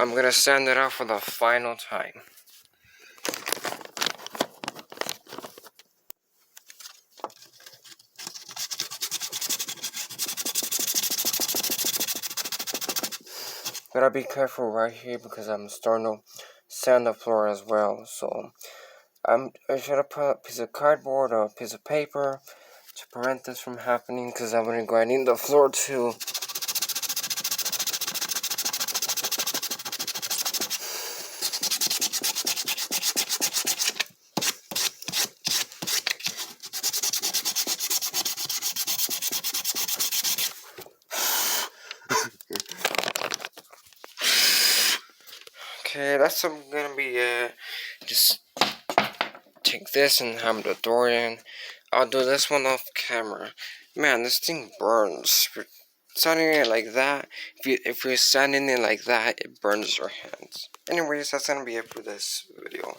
I'm gonna sand it out for the final time. Gotta be careful right here because I'm starting to sand the floor as well. So I should have put a piece of cardboard or a piece of paper to prevent this from happening, because I'm gonna go in the floor too. Okay, that's gonna be just take this and hammer the door in. I'll do this one off camera. Man, this thing burns. If you're sanding it like that, if you're sanding it like that, it burns your hands. Anyways, that's gonna be it for this video.